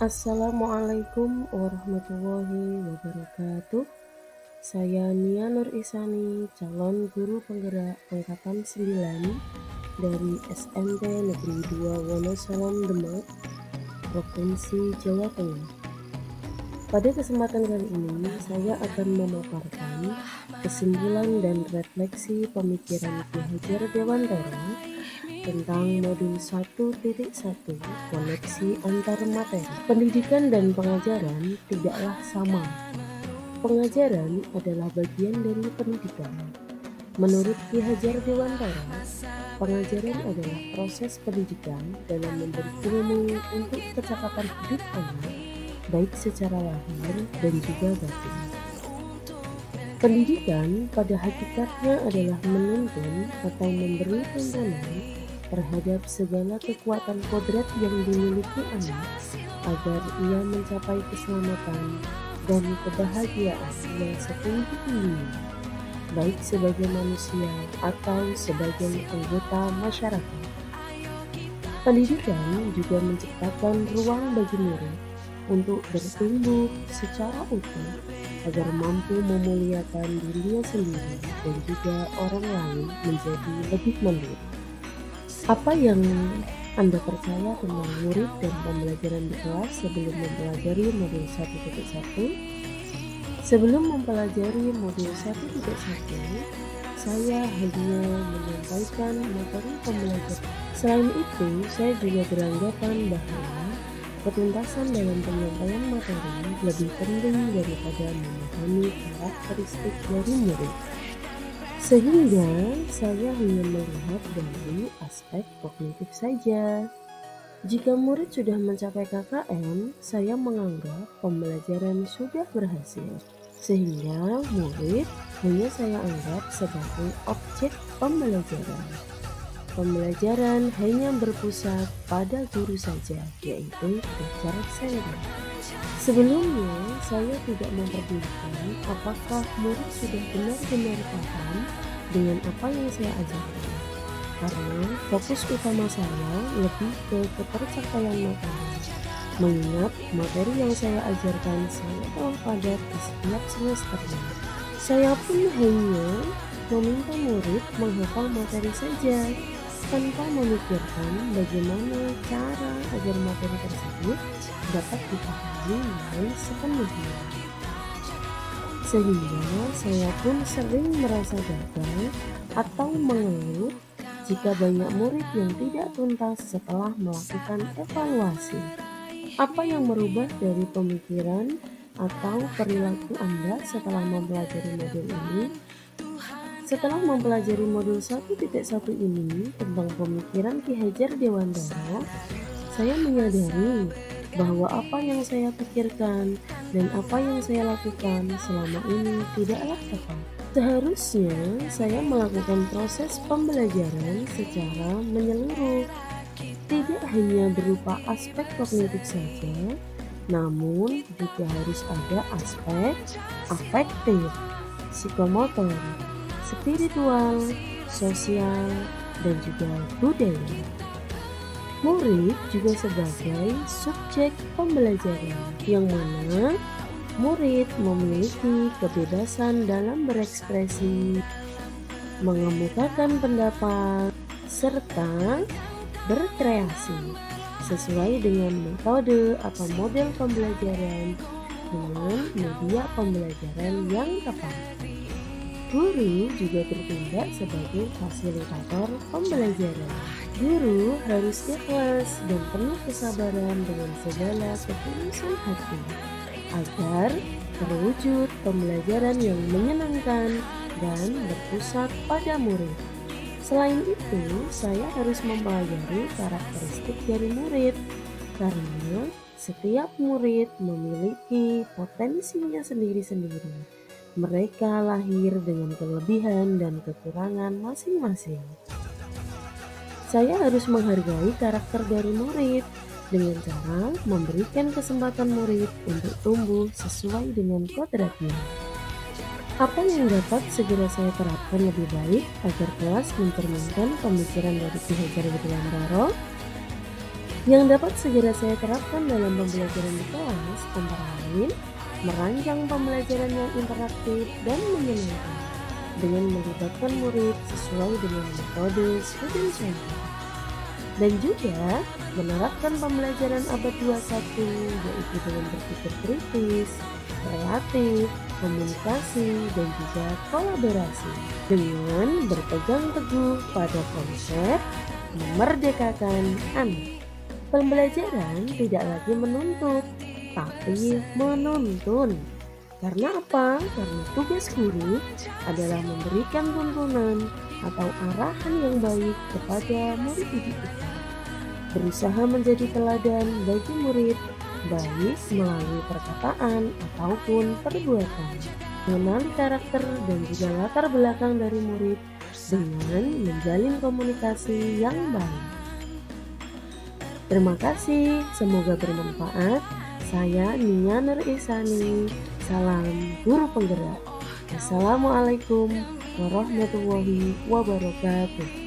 Assalamualaikum warahmatullahi wabarakatuh. Saya Nia Nur Isani, calon guru penggerak angkatan 9 dari SMP Negeri 2 Wonosalam Demak, Provinsi Jawa Tengah. Pada kesempatan kali ini, saya akan memaparkan kesimpulan dan refleksi pemikiran Ki Hajar Dewantara tentang modul 1.1 koneksi antar materi. Pendidikan dan pengajaran tidaklah sama. Pengajaran adalah bagian dari pendidikan. Menurut Ki Hajar Dewantara, pengajaran adalah proses pendidikan dalam memberi ilmu untuk kecakapan hidup anak, baik secara lahir dan juga batin. Pendidikan pada hakikatnya adalah menuntun atau memberi tuntunan terhadap segala kekuatan kodrat yang dimiliki anak agar ia mencapai keselamatan dan kebahagiaan yang setinggi-tingginya, baik sebagai manusia atau sebagai anggota masyarakat. Pendidikan juga menciptakan ruang bagi murid untuk bertumbuh secara utuh agar mampu memuliakan dirinya sendiri dan juga orang lain menjadi lebih mandiri. Apa yang Anda percaya tentang murid dan pembelajaran di kelas sebelum mempelajari modul 1.1? Sebelum mempelajari modul 1.1, saya hanya menyampaikan materi pembelajaran. Selain itu, saya juga beranggapan bahwa ketuntasan dalam penyampaian materi lebih penting daripada memahami karakteristik dari murid. Sehingga saya hanya melihat dari aspek kognitif saja. Jika murid sudah mencapai KKM, saya menganggap pembelajaran sudah berhasil. Sehingga murid hanya saya anggap sebagai objek pembelajaran. Pembelajaran hanya berpusat pada guru saja, yaitu Dr. Seri. Sebelumnya, saya tidak memperdulikan apakah murid sudah benar-benar paham dengan apa yang saya ajarkan, karena fokus utama saya lebih ke ketercapaian materi. Mengingat materi yang saya ajarkan sangatlah padat di setiap semesternya, saya pun hanya meminta murid menghafal materi saja, tanpa memikirkan bagaimana cara agar materi tersebut dapat dipahami dengan sepenuhnya. Sehingga saya pun sering merasa gagal atau mengeluh jika banyak murid yang tidak tuntas setelah melakukan evaluasi. Apa yang merubah dari pemikiran atau perilaku Anda setelah mempelajari modul ini? Setelah mempelajari modul 1.1 ini tentang pemikiran Ki Hajar Dewantara, saya menyadari bahwa apa yang saya pikirkan dan apa yang saya lakukan selama ini tidaklah tepat. Seharusnya saya melakukan proses pembelajaran secara menyeluruh, tidak hanya berupa aspek kognitif saja, namun juga harus ada aspek afektif, psikomotor, spiritual, sosial, dan juga budaya. Murid juga sebagai subjek pembelajaran, yang mana murid memiliki kebebasan dalam berekspresi, mengemukakan pendapat, serta berkreasi sesuai dengan metode atau model pembelajaran dengan media pembelajaran yang tepat. Guru juga bertindak sebagai fasilitator pembelajaran. Guru harus ikhlas dan penuh kesabaran dengan segala ketulusan hati agar terwujud pembelajaran yang menyenangkan dan berpusat pada murid. Selain itu, saya harus mempelajari karakteristik dari murid, karena setiap murid memiliki potensinya sendiri-sendiri. Mereka lahir dengan kelebihan dan kekurangan masing-masing. Saya harus menghargai karakter dari murid dengan cara memberikan kesempatan murid untuk tumbuh sesuai dengan kodratnya. Apa yang dapat segera saya terapkan lebih baik agar kelas mencerminkan pemikiran dari Ki Hajar Dewantara? Yang dapat segera saya terapkan dalam pembelajaran di kelas antara lain merancang pembelajaran yang interaktif dan menyenangkan dengan melibatkan murid sesuai dengan metode studi contoh, dan juga menerapkan pembelajaran abad 21 yaitu dengan berpikir kritis, kreatif, komunikasi, dan juga kolaborasi dengan berpegang teguh pada konsep memerdekakan anak. Pembelajaran tidak lagi menuntut, tapi menuntun. Karena apa? Karena tugas guru adalah memberikan tuntunan atau arahan yang baik kepada murid didik kita. Berusaha menjadi teladan bagi murid, baik melalui perkataan ataupun perbuatan. Mengenali karakter dan juga latar belakang dari murid dengan menjalin komunikasi yang baik. Terima kasih, semoga bermanfaat. Saya Nia Nur Ihsani, salam guru penggerak. Assalamualaikum warahmatullahi wabarakatuh.